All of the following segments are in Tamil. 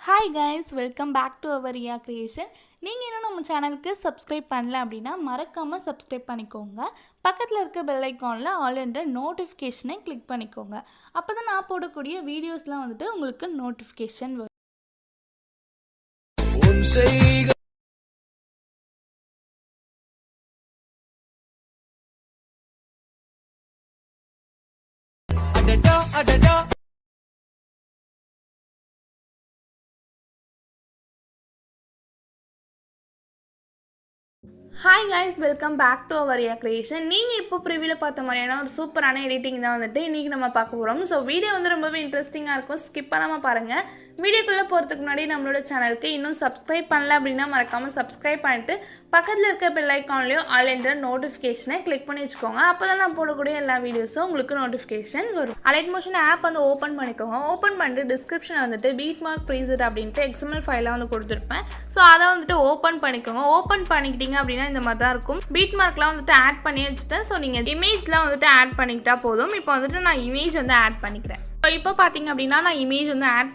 Hi guys, welcome back to our Riya Creation. நீங்கள் இன்னும் நம்ம சேனலுக்கு சப்ஸ்கிரைப் பண்ணல அப்படின்னா மறக்காமல் சப்ஸ்கிரைப் பண்ணிக்கோங்க. பக்கத்தில் இருக்க பெல் ஐக்கானில் ஆல் என்ற நோட்டிஃபிகேஷனை கிளிக் பண்ணிக்கோங்க. அப்போ தான் நான் போடக்கூடிய வீடியோஸ்லாம் வந்துட்டு உங்களுக்கு நோட்டிஃபிகேஷன் வரும். Hi guys, welcome back to our Riya creation. நீங்கள் இப்போ ப்ரிவியூவில் பார்த்த மாதிரியான ஒரு சூப்பரான எடிட்டிங் தான் வந்துட்டு இன்றைக்கி நம்ம பார்க்க போகிறோம். ஸோ வீடியோ வந்து ரொம்பவே இன்ட்ரெஸ்டிங்காக இருக்கும், ஸ்கிப் பண்ணாமல் பாருங்கள். வீடியோக்குள்ளே போகிறதுக்கு முன்னாடி நம்மளோட சேனலுக்கு இன்னும் சப்ஸ்கிரைப் பண்ணல அப்படின்னா மறக்காமல் சப்ஸ்கிரைப் பண்ணிட்டு பக்கத்தில் இருக்க பெல் ஐக்கான்லேயும் ஆல் என்ற நோட்டிஃபிகேஷனை கிளிக் பண்ணி வச்சுக்கோங்க. அப்போ தான் நான் போடக்கூடிய எல்லா வீடியோஸும் உங்களுக்கு நோட்டிஃபிகேஷன் வரும். அலைட் மோஷன் ஆப் வந்து ஓப்பன் பண்ணிக்கோங்க. ஓப்பன் பண்ணிட்டு டிஸ்கிரிப்ஷனில் வந்துட்டு பீட் மார்க் ப்ரீசெட் அப்படின்ட்டு XML ஃபைலாக வந்து கொடுத்துருப்பேன். ஸோ அதை வந்துட்டு ஓப்பன் பண்ணிக்கோங்க. ஓப்பன் பண்ணிக்கிட்டீங்க அப்படின்னா இந்த மாதிரி தான் இருக்கும். பீட் மார்க்லாம் வந்துட்டு ஆட் பண்ணி வச்சுட்டேன். ஸோ நீங்கள் இமேஜ்லாம் வந்துட்டு ஆட் பண்ணிக்கிட்டா போதும். இப்போ வந்துட்டு நான் இமேஜ் வந்து ஆட் பண்ணிக்கிறேன். ஸோ இப்போ பார்த்தீங்க அப்படின்னா நான் இமேஜ் வந்து ஆட்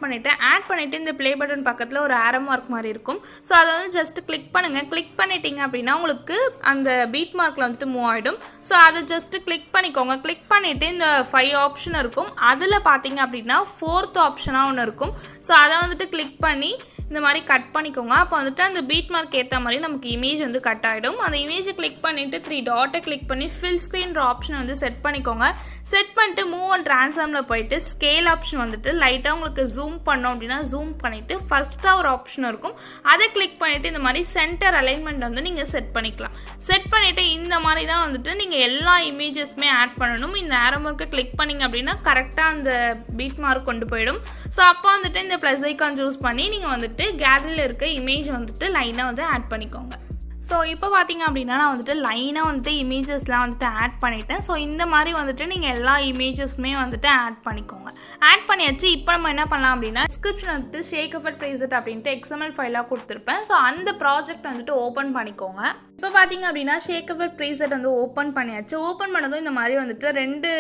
பண்ணிவிட்டு இந்த ப்ளே பட்டன் பக்கத்தில் ஒரு ஆரோ மார்க் மாதிரி இருக்கும். ஸோ அதை வந்து ஜஸ்ட் கிளிக் பண்ணுங்கள். கிளிக் பண்ணிட்டீங்க அப்படின்னா உங்களுக்கு அந்த பீட் மார்க்கில் வந்துட்டு மூவ் ஆகிடும். ஸோ அதை ஜஸ்ட்டு கிளிக் பண்ணிக்கோங்க. கிளிக் பண்ணிவிட்டு இந்த 5 ஆப்ஷன் இருக்கும். அதில் பார்த்தீங்க அப்படின்னா 4th ஆப்ஷனாக ஒன்று இருக்கும். ஸோ அதை வந்துட்டு கிளிக் பண்ணி இந்த மாதிரி கட் பண்ணிக்கோங்க. அப்போ வந்துட்டு அந்த பீட் மார்க் ஏற்ற மாதிரி நமக்கு இமேஜ் வந்து கட் ஆகிடும். அந்த இமேஜை கிளிக் பண்ணிவிட்டு 3 டாட்டை கிளிக் பண்ணி ஃபில் ஸ்க்ரீன்ற ஆப்ஷனை வந்து செட் பண்ணிக்கோங்க. செட் பண்ணிட்டு மூவ் அண்ட் ட்ரான்ஸ்ஃபார்மில் போயிட்டு ஸ்கேல் ஆப்ஷன் வந்துட்டு லைட்டாக உங்களுக்கு ஜூம் பண்ணோம் அப்படின்னா ஜூம் பண்ணிவிட்டு ஃபஸ்ட்டாக ஒரு ஆப்ஷன் இருக்கும். அதை கிளிக் பண்ணிவிட்டு இந்த மாதிரி சென்டர் அலைன்மெண்ட் வந்து நீங்கள் செட் பண்ணிக்கலாம். செட் பண்ணிவிட்டு இந்த மாதிரி தான் வந்துட்டு நீங்கள் எல்லா இமேஜஸ்மே ஆட் பண்ணணும். இந்த ஆரோ மார்க்கை கிளிக் பண்ணிங்க அப்படின்னா கரெக்டாக அந்த பீட் மார்க் கொண்டு போயிடும். ஸோ அப்போ வந்துட்டு இந்த ப்ளஸ் ஐக்கான் சூஸ் பண்ணி நீங்கள் வந்துட்டு கேலரியில் இருக்க இமேஜ் வந்துட்டு லைனாக வந்து ஆட் பண்ணிக்கோங்க. ஸோ இப்போ பார்த்தீங்க அப்படின்னா நான் வந்துட்டு லைனாக வந்துட்டு இமேஜஸ்லாம் வந்துட்டு ஆட் பண்ணிட்டேன். ஸோ இந்த மாதிரி வந்துட்டு நீங்கள் எல்லா இமேஜஸ்மே வந்துட்டு ஆட் பண்ணிக்கோங்க. ஆட் பண்ணியாச்சு. இப்போ நம்ம என்ன பண்ணலாம் அப்படின்னா டிஸ்கிரிப்ஷன் வந்துட்டு ஷேக் எஃபெக்ட் ப்ரீசெட் அப்படின்ட்டு XML ஃபைலாக கொடுத்துருப்பேன். ஸோ அந்த ப்ராஜெக்ட் வந்துட்டு ஓப்பன் பண்ணிக்கோங்க. இப்போ பார்த்தீங்க அப்படின்னா ஷேக் எஃபெக்ட் ப்ரீசெட் வந்து ஓப்பன் பண்ணியாச்சு. ஓப்பன் பண்ணதும் இந்த மாதிரி வந்துட்டு 2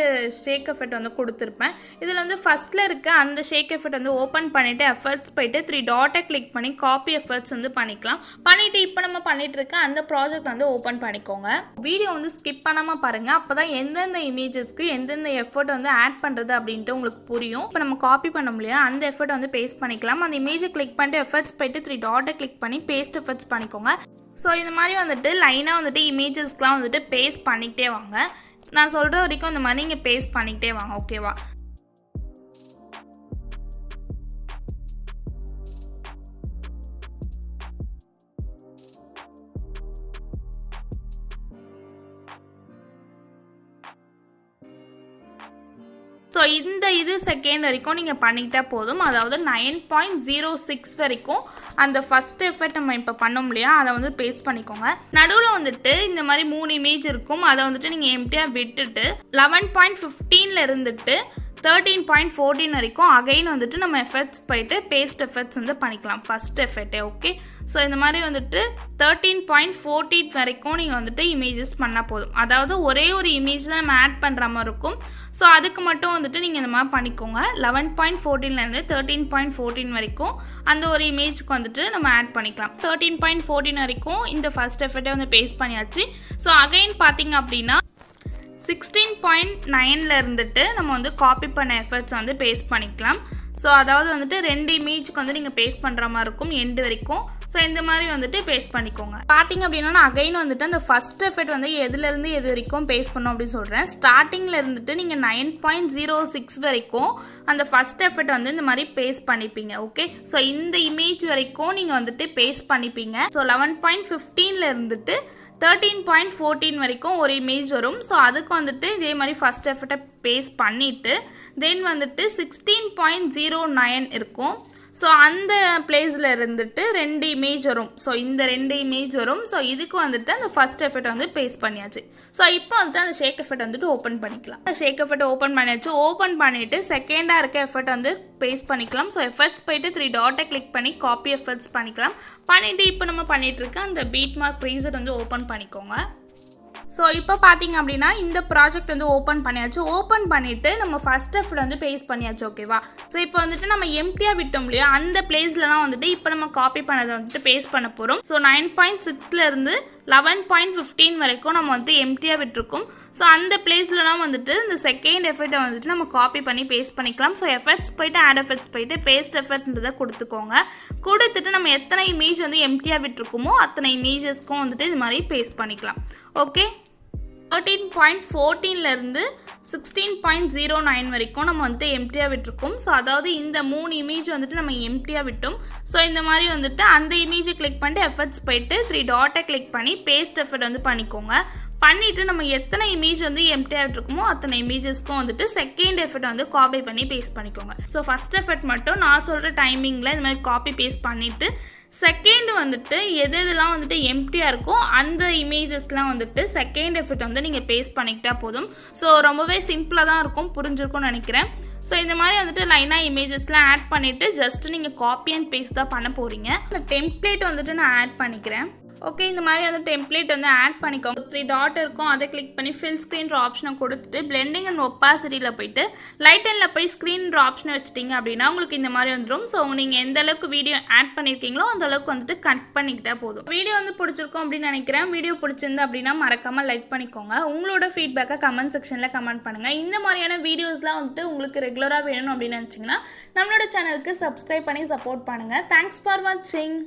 ஷேக் எஃபெக்ட் வந்து கொடுத்துருப்பேன். இதில் வந்து ஃபஸ்ட்டில் இருக்க அந்த ஷேக் எஃபெக்ட் வந்து ஓப்பன் பண்ணிவிட்டு எஃபெக்ட்ஸ் போயிட்டு 3 டாட்டை கிளிக் பண்ணி காப்பி எஃபெக்ட்ஸ் வந்து பண்ணிக்கலாம். பண்ணிவிட்டு இப்போ நம்ம பண்ணிட்டு இருக்க அந்த ப்ராஜெக்ட் வந்து ஓப்பன் பண்ணிக்கோங்க. வீடியோ வந்து ஸ்கிப் பண்ணாமல் பாருங்கள். அப்போ தான் எந்தெந்த இமேஜஸ்க்கு எந்தெந்த எஃபர்ட் வந்து ஆட் பண்ணுறது அப்படின்ட்டு உங்களுக்கு புரியும். இப்போ நம்ம காப்பி பண்ண முடியாது, அந்த எஃபர்ட் வந்து பேஸ்ட் பண்ணிக்கலாம். அந்த இமேஜை கிளிக் பண்ணிட்டு எஃபெக்ட்ஸ் போயிட்டு 3 டாட்டை கிளிக் பண்ணி பேஸ்ட் எஃபெக்ட்ஸ் பண்ணிக்கோங்க. ஸோ இந்த மாதிரி வந்துட்டு லைனாக வந்துட்டு இமேஜஸ்க்கெலாம் வந்துட்டு பேஸ்ட் பண்ணிக்கிட்டே வாங்க. நான் சொல்கிற வரைக்கும் இந்த மாதிரி நீங்கள் பேஸ்ட் பண்ணிக்கிட்டே வாங்க. ஓகேவா? ஸோ இது செகண்ட் வரைக்கும் நீங்கள் பண்ணிக்கிட்டா போதும். அதாவது 9.06 வரைக்கும் அந்த ஃபஸ்ட் எஃபெக்ட் நம்ம இப்போ பண்ணோம் இல்லையா, அதை வந்து பேஸ்ட் பண்ணிக்கோங்க. நடுவில் வந்துட்டு இந்த மாதிரி 3 இமேஜ் இருக்கும். அதை வந்துட்டு நீங்கள் எம்டியாக விட்டுட்டு 11.15 இருந்துட்டு 13.14 வரைக்கும் அகைன் வந்துட்டு நம்ம எஃபெக்ட்ஸ் போயிட்டு பேஸ்ட் எஃபெக்ட்ஸ் வந்து பண்ணிக்கலாம். First எஃபெக்டே okay. ஸோ இந்த மாதிரி வந்துட்டு 13.14 வரைக்கும் நீங்கள் வந்துட்டு இமேஜஸ் பண்ணால் போதும். அதாவது ஒரே ஒரு இமேஜ் தான் நம்ம ஆட் பண்ணுற மாதிரி இருக்கும். ஸோ அதுக்கு மட்டும் வந்துட்டு நீங்கள் இந்த மாதிரி பண்ணிக்கோங்க. 11.14லேருந்து 13.14 வரைக்கும் அந்த ஒரு இமேஜ்க்கு வந்துட்டு நம்ம ஆட் பண்ணிக்கலாம். 13.14 வரைக்கும் இந்த ஃபஸ்ட் எஃபெக்டை வந்து பேஸ்ட் பண்ணியாச்சு. ஸோ அகைன் பார்த்தீங்க அப்படின்னா 16.9 இருந்துட்டு நம்ம வந்து காப்பி பண்ண எஃபெக்ட்ஸ் வந்து பேஸ்ட் பண்ணிக்கலாம். ஸோ அதாவது வந்துட்டு 2 இமேஜ்க்கு வந்து நீங்கள் பேஸ்ட் பண்ணுற மாதிரி இருக்கும் எண்டு வரைக்கும். ஸோ இந்த மாதிரி வந்துட்டு பேஸ்ட் பண்ணிக்கோங்க. பார்த்தீங்க அப்படின்னா நான் அகைன் வந்துட்டு அந்த ஃபஸ்ட் எஃபெக்ட் வந்து எதுலேருந்து எது வரைக்கும் பேஸ்ட் பண்ணோம் அப்படின்னு சொல்கிறேன். ஸ்டார்டிங்கில் இருந்துட்டு நீங்கள் 9.06 வரைக்கும் அந்த ஃபஸ்ட் எஃபெக்ட் வந்து இந்த மாதிரி பேஸ்ட் பண்ணிப்பீங்க. ஓகே. ஸோ இந்த இமேஜ் வரைக்கும் நீங்கள் வந்துட்டு பேஸ்ட் பண்ணிப்பீங்க. ஸோ 11.15 இருந்துட்டு 13.14 வரைக்கும் ஒரு இமேஜ் வரும். ஸோ அதுக்கு வந்துட்டு இதே மாதிரி ஃபஸ்ட் எஃபெக்டை பேஸ்ட் பண்ணிவிட்டு தென் வந்துட்டு 16.09 இருக்கும். ஸோ அந்த பிளேஸில் இருந்துட்டு 2 இமேஜ் வரும். ஸோ இந்த 2 இமேஜ் வரும். ஸோ இதுக்கு வந்துட்டு அந்த ஃபஸ்ட் எஃபெக்ட் வந்து பேஸ்ட் பண்ணியாச்சு. ஸோ இப்போ வந்துட்டு அந்த ஷேக் எஃபெக்ட் வந்துட்டு ஓப்பன் பண்ணிக்கலாம். அந்த ஷேக் எஃபெக்ட் ஓப்பன் பண்ணியாச்சு. ஓப்பன் பண்ணிவிட்டு செகண்டாக இருக்க எஃபெக்ட் வந்து பேஸ்ட் பண்ணிக்கலாம். ஸோ எஃபெக்ட்ஸ் போயிட்டு 3 டாட்டை கிளிக் பண்ணி காப்பி எஃபெக்ட்ஸ் பண்ணிக்கலாம். பண்ணிவிட்டு இப்போ நம்ம பண்ணிகிட்டு இருக்க அந்த பீட் மார்க் ப்ரீசெட் வந்து ஓப்பன் பண்ணிக்கோங்க. ஸோ இப்போ பார்த்தீங்க அப்படின்னா இந்த ப்ராஜெக்ட் வந்து ஓப்பன் பண்ணியாச்சு. ஓப்பன் பண்ணிவிட்டு நம்ம ஃபஸ்ட் எஃபர்ட் வந்து பேஸ்ட் பண்ணியாச்சு. ஓகேவா? ஸோ இப்போ வந்துட்டு நம்ம எம்டியாக விட்டோம் இல்லையா, அந்த பிளேஸ்லலாம் வந்துட்டு இப்போ நம்ம காப்பி பண்ணதை வந்துட்டு பேஸ்ட் பண்ண போகிறோம். ஸோ 9.6லேருந்து 11.15 வரைக்கும் நம்ம வந்து எம்டியாக விட்டுருக்கோம். ஸோ அந்த பிளேஸ்லலாம் வந்துட்டு இந்த செகண்ட் எஃபர்ட்டை வந்துட்டு நம்ம காப்பி பண்ணி பேஸ்ட் பண்ணிக்கலாம். ஸோ எஃபர்ட்ஸ் போய்ட்டு ஆட் எஃபர்ட்ஸ் போய்ட்டு பேஸ்ட் எஃபர்ட்ன்றதை கொடுத்துக்கோங்க. கொடுத்துட்டு நம்ம எத்தனை இமேஜ் வந்து எம்டியாக விட்டுருக்கோமோ அத்தனை இமேஜஸ்க்கும் வந்துட்டு இது மாதிரி பேஸ்ட் பண்ணிக்கலாம். ஓகே, 13.14லேருந்து 16.09 வரைக்கும் நம்ம வந்துட்டு எம்டியாக விட்டுருக்கோம். ஸோ அதாவது இந்த 3 இமேஜ் வந்துட்டு நம்ம எம்டியாக விட்டோம். ஸோ இந்த மாதிரி வந்துட்டு அந்த இமேஜை கிளிக் பண்ணிட்டு எஃபர்ட்ஸ் போயிட்டு 3 டாட்டை கிளிக் பண்ணி பேஸ்ட் எஃபர்ட் வந்து பண்ணிக்கோங்க. பண்ணிவிட்டு நம்ம எத்தனை இமேஜ் வந்து எம்டியாக விட்டுருக்கோமோ அத்தனை இமேஜஸ்க்கும் வந்துட்டு செகண்ட் எஃபர்ட் வந்து காப்பி பண்ணி பேஸ்ட் பண்ணிக்கோங்க. ஸோ ஃபஸ்ட் எஃபர்ட் மட்டும் நான் சொல்கிற டைமிங்கில் இந்த மாதிரி காப்பி பேஸ்ட் பண்ணிவிட்டு செகண்ட் வந்துட்டு எதெல்லாம் வந்துட்டு எம்டியாக இருக்கோ அந்த இமேஜஸ்லாம் வந்துட்டு செகண்ட் எஃபர்ட் வந்து நீங்கள் பேஸ்ட் பண்ணிக்கிட்டா போதும். ஸோ ரொம்பவே சிம்பிளாக தான் இருக்கும், புரிஞ்சிருக்கும்னு நினைக்கிறேன். ஸோ இந்த மாதிரி வந்துட்டு லைனாக இமேஜஸ்லாம் ஆட் பண்ணிவிட்டு ஜஸ்ட் நீங்கள் காப்பி அண்ட் பேஸ்ட் தான் பண்ண போகிறீங்க. இந்த டெம்ப்ளேட் வந்துட்டு நான் ஆட் பண்ணிக்கிறேன். ஓகே, இந்த மாதிரி வந்து டெம்ப்ளேட் வந்து ஆட் பண்ணிக்கோங்க. 3 டாட் இருக்கும், அதை கிளிக் பண்ணி ஃபில் ஸ்க்ரீன்ற ஆப்ஷனை கொடுத்துட்டு பிளெண்டிங் அண்ட் ஒப்பாசிட்டியில் போயிட்டு லைட் அண்டில் போய் ஸ்க்ரீன்ற ஆப்ஷனை வச்சுட்டிங்க அப்படின்னா உங்களுக்கு இந்த மாதிரி வந்துடும். ஸோ நீங்கள் எந்த அளவுக்கு வீடியோ ஆட் பண்ணியிருக்கீங்களோ அந்த அளவுக்கு வந்துட்டு கட் பண்ணிக்கிட்டா போதும். வீடியோ வந்து பிடிச்சிருக்கும் அப்படின்னு நினைக்கிறேன். வீடியோ பிடிச்சிருந்து அப்படின்னா மறக்காமல் லைக் பண்ணிக்கோங்க. உங்களோட ஃபீட்பேக்கை கமெண்ட் செக்ஷனில் கமெண்ட் பண்ணுங்கள். இந்த மாதிரியான வீடியோஸ்லாம் வந்துட்டு உங்களுக்கு ரெகுலராக வேணும் அப்படின்னு நினச்சிங்கன்னா நம்மளோட சேனலுக்கு சப்ஸ்கிரைப் பண்ணி சப்போர்ட் பண்ணுங்கள். தேங்க்ஸ் ஃபார் வாட்சிங்.